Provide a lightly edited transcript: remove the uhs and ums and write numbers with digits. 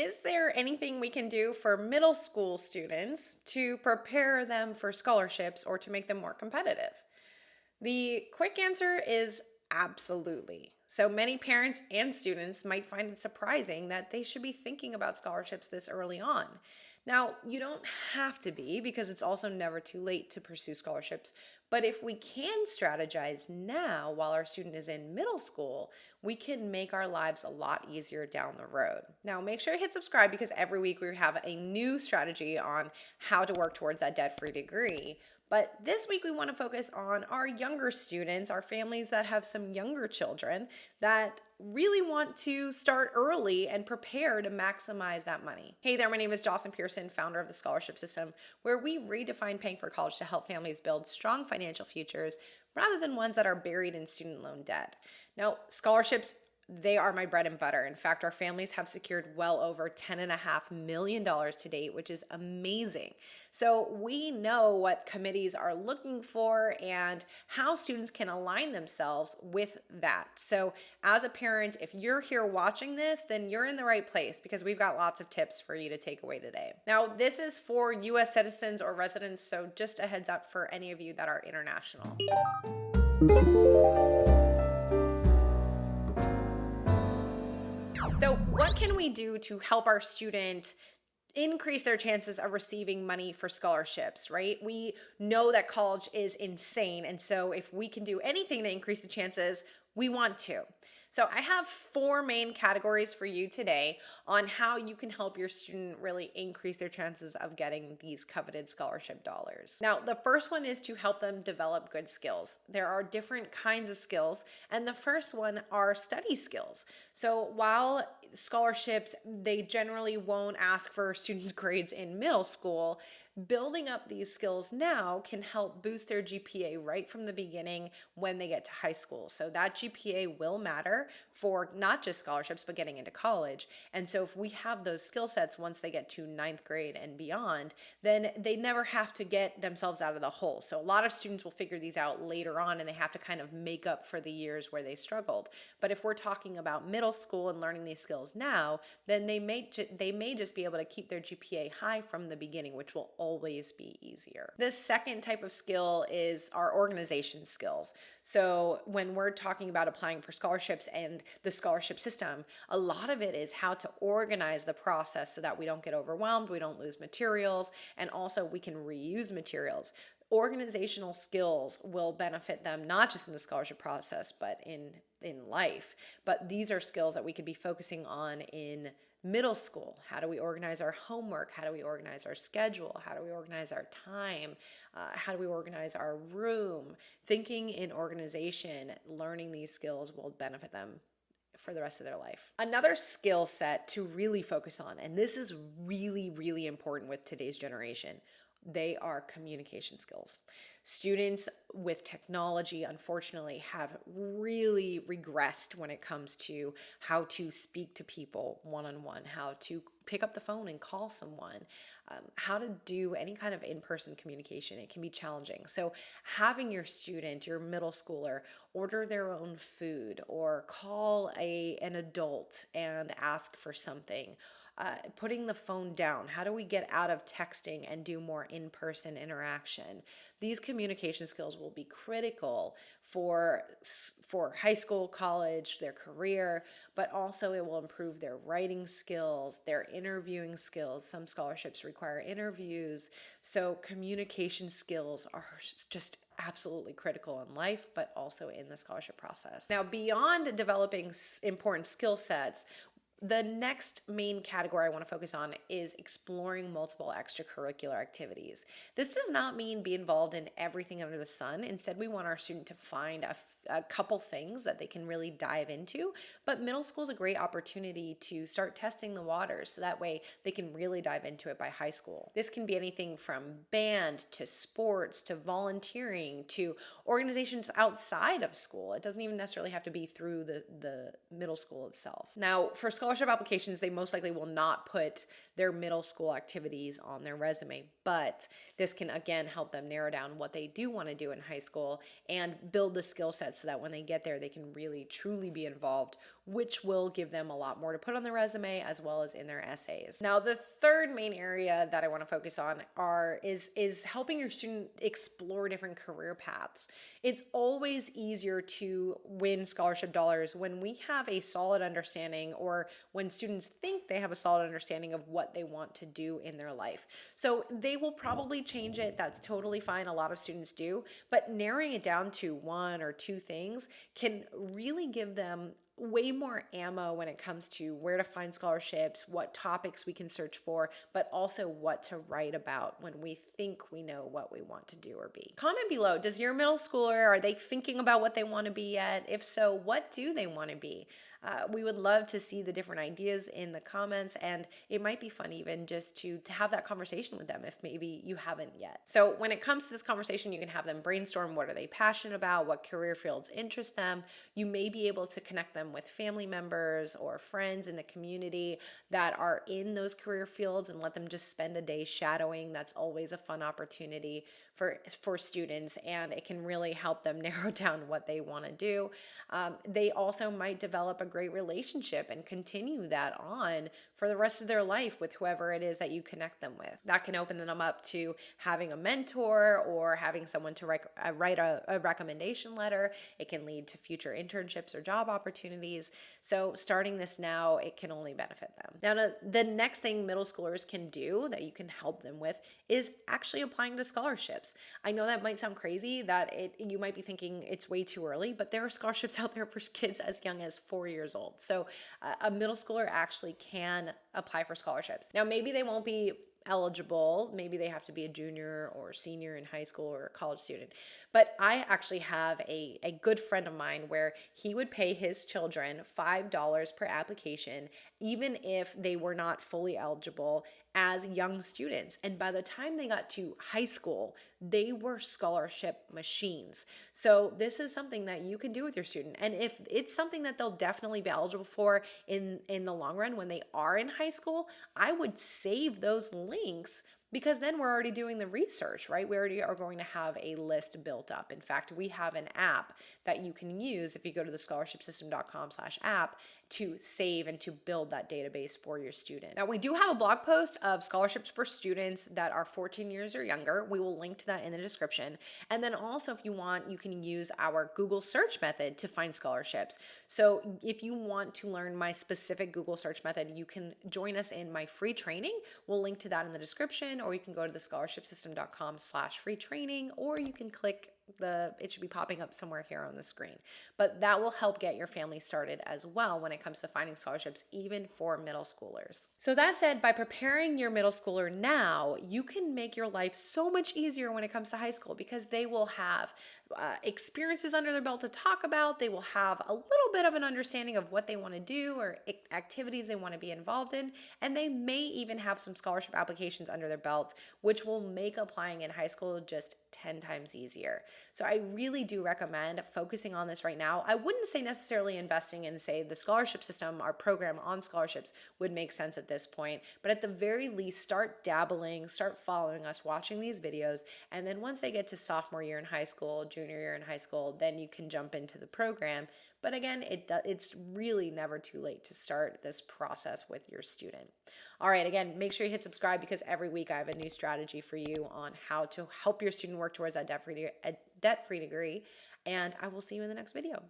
Is there anything we can do for middle school students to prepare them for scholarships or to make them more competitive? The quick answer is absolutely. So many parents and students might find it surprising that they should be thinking about scholarships this early on. Now, you don't have to be because it's also never too late to pursue scholarships. But if we can strategize now while our student is in middle school, we can make our lives a lot easier down the road. Now, make sure you hit subscribe because every week we have a new strategy on how to work towards that debt-free degree. But this week we want to focus on our younger students, our families that have some younger children that really want to start early and prepare to maximize that money. Hey there, my name is Jocelyn Pearson, founder of the Scholarship System, where we redefine paying for college to help families build strong financial futures rather than ones that are buried in student loan debt. Now, scholarships, they are my bread and butter. In fact, our families have secured well over $10.5 million to date, which is amazing. So we know what committees are looking for and how students can align themselves with that. So as a parent, if you're here watching this, then you're in the right place because we've got lots of tips for you to take away today. Now, this is for US citizens or residents, so just a heads up for any of you that are international. So what can we do to help our student increase their chances of receiving money for scholarships, right? We know that college is insane. And so if we can do anything to increase the chances, we want to. So I have 4 main categories for you today on how you can help your student really increase their chances of getting these coveted scholarship dollars. Now, the first one is to help them develop good skills. There are different kinds of skills, and the first one are study skills. So while scholarships, they generally won't ask for students' grades in middle school, building up these skills now can help boost their GPA right from the beginning when they get to high school. So that GPA will matter for not just scholarships, but getting into college. And so if we have those skill sets once they get to 9th grade and beyond, then they never have to get themselves out of the hole. So a lot of students will figure these out later on and they have to kind of make up for the years where they struggled. But if we're talking about middle school and learning these skills now, then they may just be able to keep their GPA high from the beginning, which will always be easier. The second type of skill is our organization skills. So when we're talking about applying for scholarships and the scholarship system, a lot of it is how to organize the process so that we don't get overwhelmed, we don't lose materials, and also we can reuse materials. Organizational skills will benefit them not just in the scholarship process, but in life. But these are skills that we could be focusing on in middle school. How do we organize our homework? How do we organize our schedule? How do we organize our time? How do we organize our room? Thinking in organization, learning these skills will benefit them for the rest of their life. Another skill set to really focus on, and this is really, really important with today's generation, they are communication skills. Students with technology, unfortunately, have really regressed when it comes to how to speak to people one-on-one, how to pick up the phone and call someone, how to do any kind of in-person communication. It can be challenging. So having your student, your middle schooler, order their own food or call an adult and ask for something, putting the phone down. How do we get out of texting and do more in-person interaction? These communication skills will be critical for high school, college, their career, but also it will improve their writing skills, their interviewing skills. Some scholarships require interviews. So communication skills are just absolutely critical in life, but also in the scholarship process. Now, beyond developing important skill sets, the next main category I want to focus on is exploring multiple extracurricular activities. This does not mean be involved in everything under the sun. Instead, we want our student to find a couple things that they can really dive into. But middle school is a great opportunity to start testing the waters so that way they can really dive into it by high school. This can be anything from band to sports to volunteering to organizations outside of school. It doesn't even necessarily have to be through the middle school itself. Now, for scholarship applications, they most likely will not put their middle school activities on their resume, but this can again help them narrow down what they do want to do in high school and build the skill set so that when they get there, they can really truly be involved which will give them a lot more to put on their resume as well as in their essays. Now, the third main area that I want to focus on is helping your student explore different career paths. It's always easier to win scholarship dollars when we have a solid understanding, or when students think they have a solid understanding of what they want to do in their life. So they will probably change it. That's totally fine. A lot of students do, but narrowing it down to one or two things can really give them way more ammo when it comes to where to find scholarships, what topics we can search for, but also what to write about when we think we know what we want to do or be. Comment below, does your middle schooler, are they thinking about what they want to be yet? If so, what do they want to be? We would love to see the different ideas in the comments, and it might be fun even just to have that conversation with them if maybe you haven't yet. So when it comes to this conversation, you can have them brainstorm what are they passionate about, what career fields interest them. You may be able to connect them with family members or friends in the community that are in those career fields and let them just spend a day shadowing. That's always a fun opportunity for students, and it can really help them narrow down what they want to do. They also might develop a great relationship and continue that on for the rest of their life with whoever it is that you connect them with. That can open them up to having a mentor or having someone to write a recommendation letter. It can lead to future internships or job opportunities. So starting this now, it can only benefit them. Now, the next thing middle schoolers can do that you can help them with is actually applying to scholarships. I know that might sound crazy, that you might be thinking it's way too early, but there are scholarships out there for kids as young as 4 years old. So a middle schooler actually can apply for scholarships. Now, maybe they won't be eligible. Maybe they have to be a junior or senior in high school or a college student. But I actually have a good friend of mine where he would pay his children $5 per application, even if they were not fully eligible as young students. And by the time they got to high school, they were scholarship machines. So this is something that you can do with your student. And if it's something that they'll definitely be eligible for in the long run when they are in high school, I would save those links, because then we're already doing the research, right? We already are going to have a list built up. In fact, we have an app that you can use if you go to the scholarshipsystem.com/app to save and to build that database for your student. Now, we do have a blog post of scholarships for students that are 14 years or younger. We will link to that in the description. And then also, if you want, you can use our Google search method to find scholarships. So if you want to learn my specific Google search method, you can join us in my free training. We'll link to that in the description, or you can go to the scholarshipsystem.com/free training, or you can click it should be popping up somewhere here on the screen. But that will help get your family started as well when it comes to finding scholarships, even for middle schoolers. So that said, by preparing your middle schooler now, you can make your life so much easier when it comes to high school, because they will have experiences under their belt to talk about. They will have a little bit of an understanding of what they want to do or activities they want to be involved in. And they may even have some scholarship applications under their belt, which will make applying in high school just 10 times easier. So I really do recommend focusing on this right now. I wouldn't say necessarily investing in, say, the scholarship system, our program on scholarships would make sense at this point. But at the very least, start dabbling, start following us, watching these videos. And then once they get to sophomore year in high school, junior year in high school, then you can jump into the program. But again, it's really never too late to start this process with your student. All right, again, make sure you hit subscribe, because every week I have a new strategy for you on how to help your student work towards that debt-free degree. And I will see you in the next video.